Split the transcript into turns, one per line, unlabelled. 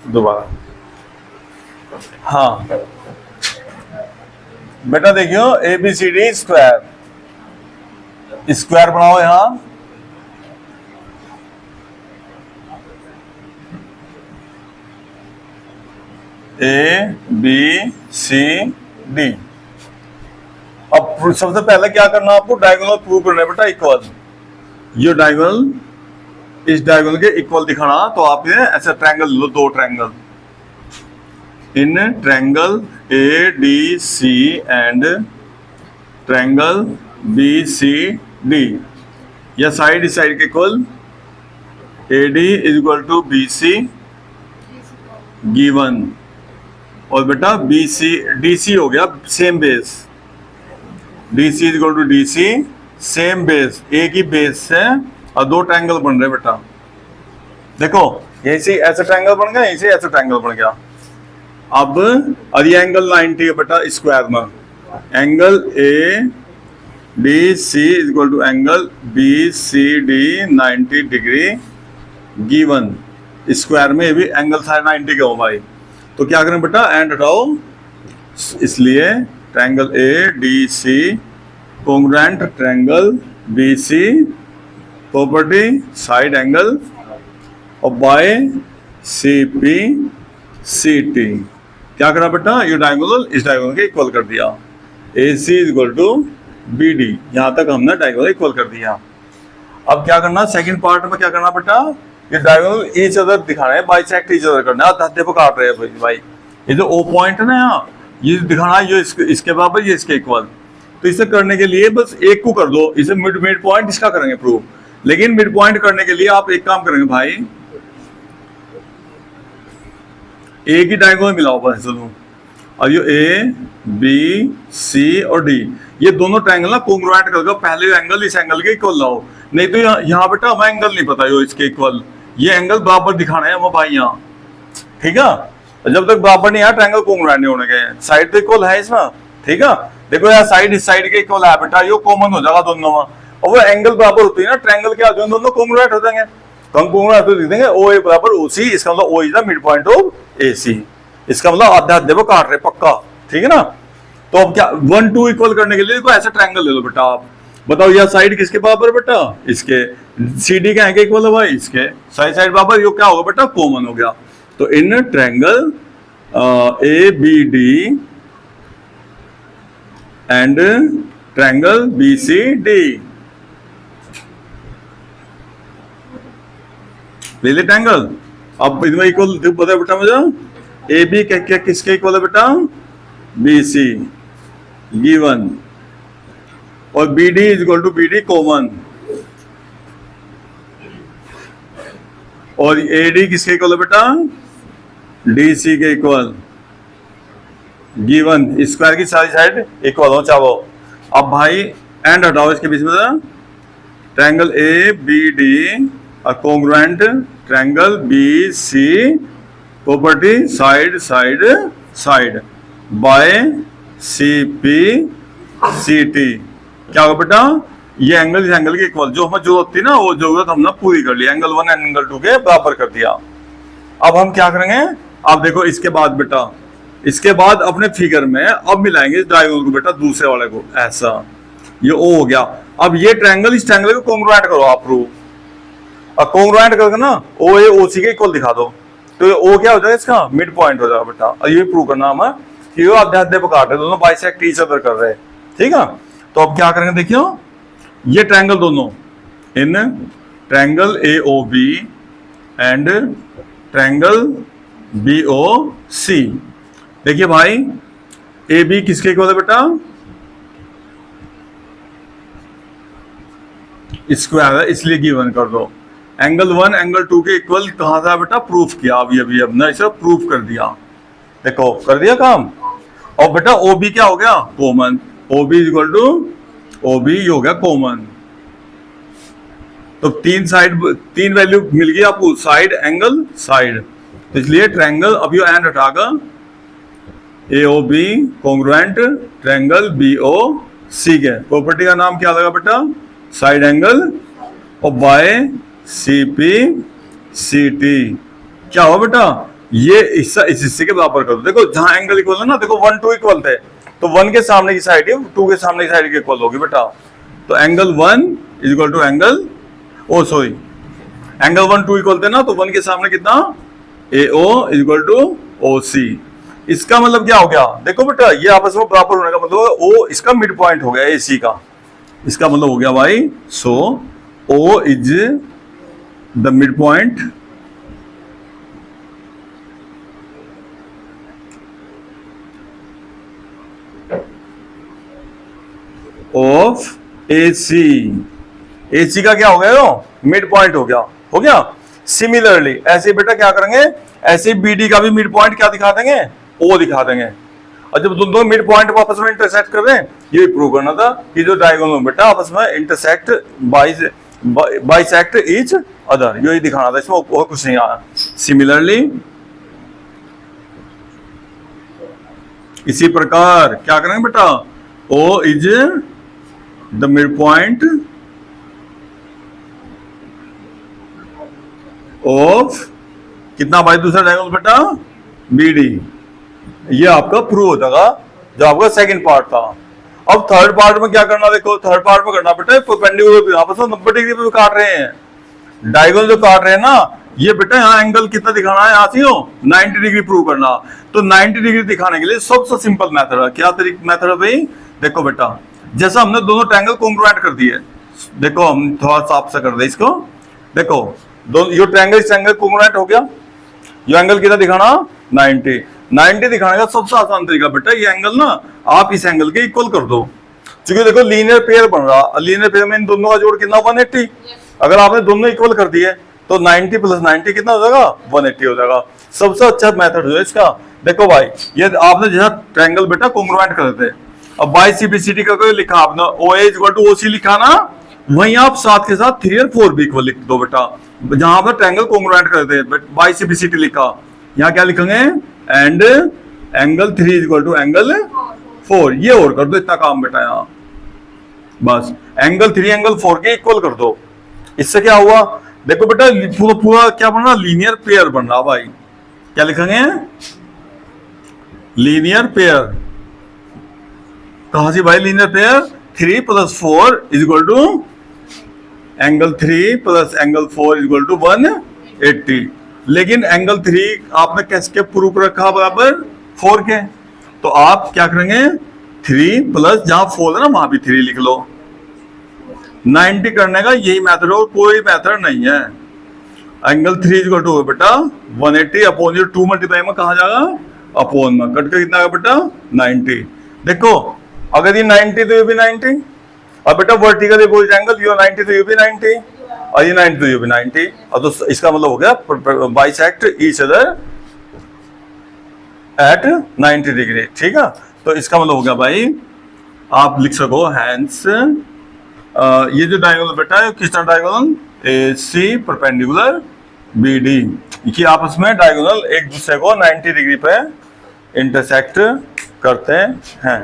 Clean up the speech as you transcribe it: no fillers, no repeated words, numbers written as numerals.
दोबारा। हाँ बेटा देखियो, A B C D square, square बनाओ यहां। A B C D. अब सबसे पहले क्या करना आपको, डायगोनल प्रूव करना है बेटा इक्वल। ये डायगोनल इस डायगोनल के इक्वल दिखाना, तो आप ये ऐसा ट्रायंगल लो, दो triangle in triangle A D C and triangle B C D, या साइड इस साइड के equal, A D is equal to B C given, और बेटा बी सी डी सी हो गया same base, D C is equal to D C same base, एक ही base से और दो ट्रायंगल बन रहे बेटा। देखो यहीं से ऐसा ट्रायंगल बन गया, यहीं से ऐसा ट्रायंगल बन गया। अब ये एंगल 90 है बेटा स्क्वायर में, angle A D C is equal to angle B C D 90 degree given, square में भी एंगल सारे 90 के हो भाई। तो क्या करें बेटा, एंड हटाओ, इसलिए triangle A D C congruent triangle B C property side angle और by C P C T. क्या करा बेटा, ये डायगोनल इस डायगोनल के इक्वल कर दिया, A C is equal to B D, यहां तक हमने डायगोनल इक्वल कर दिया। अब क्या करना, सेकंड पार्ट में क्या करना बेटा, ये डायगोनल ईच अदर दिखाना है, बाइसेक्ट ईच अदर करना है, धत्ते पे काट रहे हैं भाई। ये जो ओ पॉइंट है ना यहाँ, ये दिखाना है, ये इसके बराबर, ये इसके इक्वल। तो इसे करने के लिए बस एक को कर दो, इसे मिड पॉइंट इसका करेंगे प्रूव। लेकिन मिड पॉइंट करने के लिए आप एक काम करेंगे भाई, एक ही डायगोनल मिलाओ बस दोनों, और ये ए बी सी और डी, ये दोनों ट्रायंगल ना कॉन्ग्रुएंट करके पहले एंगल इस एंगल के इक्वल लाओ। नहीं तो यहाँ बेटा हमें एंगल नहीं पता यो इसके इक्वल, ये एंगल बराबर दिखाना है हमें भाई यहाँ, ठीक है। जब तक बराबर नहीं आया ट्रायंगल कॉन्ग्रुएंट नहीं होने के, साइड तो इक्वल है इसमें, ठीक है। देखो यार साइड इस साइड के इक्वल है बेटा, ये कॉमन हो जाएगा दोनों में, और वो एंगल बराबर होती है ना, ट्रायंगल के आगे दोनों कॉन्ग्रुएंट हो जाएंगे, तो हम कॉन्ग्रुएंट तो लिख देंगे ओ ए बराबर ओ सी, इसका मतलब O is the mid point of A C, इसका मतलब आधा आधे वो काट रहे पक्का, ठीक है ना। तो अब क्या 1 2 इक्वल करने के लिए ऐसा ट्रायंगल ले लो बेटा। आप बताओ यह साइड किसके बराबर बेटा, इसके, सी डी का इक्वल है भाई इसके, साइड साइड बराबर, ये क्या होगा बेटा, कॉमन हो गया। तो in triangle A B D and triangle B C D, ले ले ट्रायंगल। अब इनमें इक्वल बता बेटा मुझे, ए बी किसके इक्वल है बेटा, बी सी गिवन, और B D is equal to B D common, और ए डी किसके इक्वल है बेटा, डी सी के इक्वल गिवन, स्क्वायर की सारी साइड इक्वल हो चाहो। अब भाई एंड हटाओ इसके बीच में, triangle A B D congruent triangle B C property side side side by C P C T. क्या होगा बेटा, ये एंगल इस एंगल के इक्वल, जो हमें जरूरत थी ना वो जरूरत हमने पूरी कर ली, एंगल 1 एंड एंगल 2 के बराबर कर दिया। अब हम क्या करेंगे, आप देखो इसके बाद बेटा, इसके बाद अपने फिगर में अब मिलाएंगे इस डायगोनल को बेटा दूसरे वाले को, ऐसा ये ओ हो गया। अब ये ट्रायंगल इस ट्रायंगल को कॉन्ग्रुएंट करो आप प्रूव, और कॉन्ग्रुएंट करके ना ओ ए ओ सी के इक्वल दिखा दो, तो ये ओ क्या हो जाएगा, इसका मिड पॉइंट हो जाएगा बेटा। और ये प्रूव करना हमें कि वो आधे आधे पे काट रहे, दोनों बाइसेक्ट ईच अदर कर रहे हैं, ठीक है। तो अब क्या करेंगे देखियो, ये ट्रायंगल दोनों इन triangle A O B and triangle B O C, देखिए भाई ए बी किसके इक्वल है बेटा, स्क्वायर है इसलिए गिवन कर दो। एंगल 1 एंगल 2 के इक्वल कहां था बेटा, प्रूफ किया अभी हमने इसे प्रूफ कर दिया, देखो कर दिया काम। और बेटा ओ बी क्या हो गया, common, O B equal to O B हो गया कॉमन। तो तीन वैल्यू मिल गई आपको, साइड एंगल साइड, तो इसलिए ट्रायंगल, अब ये एंड हटाकर A O B congruent triangle B O C के प्रॉपर्टी का नाम क्या लगा बेटा, साइड एंगल, और by C P C T क्या हो बेटा, ये हिस्सा इस हिस्से के बराबर कर दो। देखो जहां एंगल इक्वल है ना, देखो 1 2 इक्वल थे, तो 1 के सामने की साइड 2 के सामने की साइड के इक्वल होगी बेटा। तो angle 1 is equal to angle, oh sorry, angle 1 2 equal थे ना, तो 1 के सामने कितना, AO is equal to OC। इसका मतलब क्या हो गया, देखो बेटा ये आपस में बराबर होने का मतलब O इसका मिड पॉइंट हो गया AC का, इसका मतलब हो गया भाई, सो O is the mid point of AC। AC का क्या हो गया, मिड पॉइंट हो गया। सिमिलरली ऐसे बेटा क्या करेंगे, ऐसे BD का भी मिड पॉइंट क्या दिखा देंगे, O दिखा देंगे। और जब दोनों मिड पॉइंट आपस में इंटरसेक्ट कर रहे हैं, ये प्रूव करना था कि जो डायगोनल बेटा आपस में इंटरसेक्ट बाइसेक्ट ईच अदर, यही दिखाना था, इसमें और कुछ नहीं आया। सिमिलरली इसी प्रकार क्या करेंगे बेटा, O is the mid point of कितना भाई, दूसरा डायगोनल बेटा BD। ये आपका प्रूव हो जाएगा जो आपका सेकंड पार्ट था। अब थर्ड पार्ट में क्या करना, देखो थर्ड पार्ट में करना बेटा, परपेंडिकुलर आपस में 90 डिग्री पे काट रहे हैं, डायगोनल जो काट रहे हैं ना, ये बेटा यहाँ एंगल कितना दिखाना है, यहाँ से 90 डिग्री प्रूव करना। तो 90 डिग्री दिखाने के लिए सबसे सिंपल मेथड है, क्या मेथड है भाई, देखो बेटा जैसा हमने दोनों ट्रायंगल कॉन्ग्रुएंट कर दिए, देखो हम थोड़ा साफ सा कर दे इसको, देखो दोनों ये ट्रायंगल इस एंगल कॉन्ग्रुएंट हो गया, ये एंगल कितना दिखाना, 90 दिखाने का सबसे आसान तरीका बेटा, ये एंगल ना आप इस एंगल के इक्वल कर दो, क्योंकि देखो लीनियर पेयर बन रहा, लीनियर पेयर में इन दोनों का जोड़ कितना, 180। अगर आपने दोनों इक्वल कर दिए तो 90 + 90 कितना हो जाएगा, 180 हो जाएगा। सबसे अच्छा मेथड जो है इसका, देखो भाई ये आपने जैसा ट्रायंगल बेटा कॉन्ग्रुएंट कर देते, अब बाई CBCD का कोई लिखा आपने OA = OC लिखा ना, वहीं आप साथ के साथ 3 और 4 भी इक्वल लिख दो बेटा, जहां आपने ट्रायंगल कॉन्ग्रुएंट कर देते बाई CBCD लिखा, यहाँ क्या लिखेंगे, एंड एंगल 3 = एंगल 4, ये और कर दो इतना काम बेटा, यहाँ बस एंगल 3 एंगल 4 के इक्वल कर दो। इससे क्या हुआ, देखो बेटा पूरा क्या बन रहा, लीनियर पेयर बन रहा भाई, क्या लिखेंगे, लीनियर पेयर। कहां से भाई लीनियर पेयर, 3 + 4 = एंगल 3 + एंगल 4 = 180। लेकिन एंगल 3 आपने कैसे प्रूफ रखा बराबर 4 के, तो आप क्या करेंगे, 3 + जहां 4 है ना वहां भी 3 लिख लो। 90 करने का यही मेथड और कोई मेथड नहीं है। एंगल 3 = बेटा 180 अपॉन 2 मल्टीप्लाई में कहा जाएगा, अपॉन में कट कर कितना बेटा 90। देखो अगर ये 90 तो ये भी 90, और बेटा वर्टिकल अपोजिट एंगल, ये 90 तो ये भी 90, और ये 90 तो ये भी 90, और तो इसका मतलब हो गया bisect each other at 90 degree. ठीक है, तो इसका मतलब हो गया भाई, आप लिख सको हैंस ये जो डायगोनल बेटा है किस तरह डायगोनल, AC परपेंडिकुलर BD, ये आपस में डायगोनल एक दूसरे को 90 डिग्री पे इंटरसेक्ट करते हैं।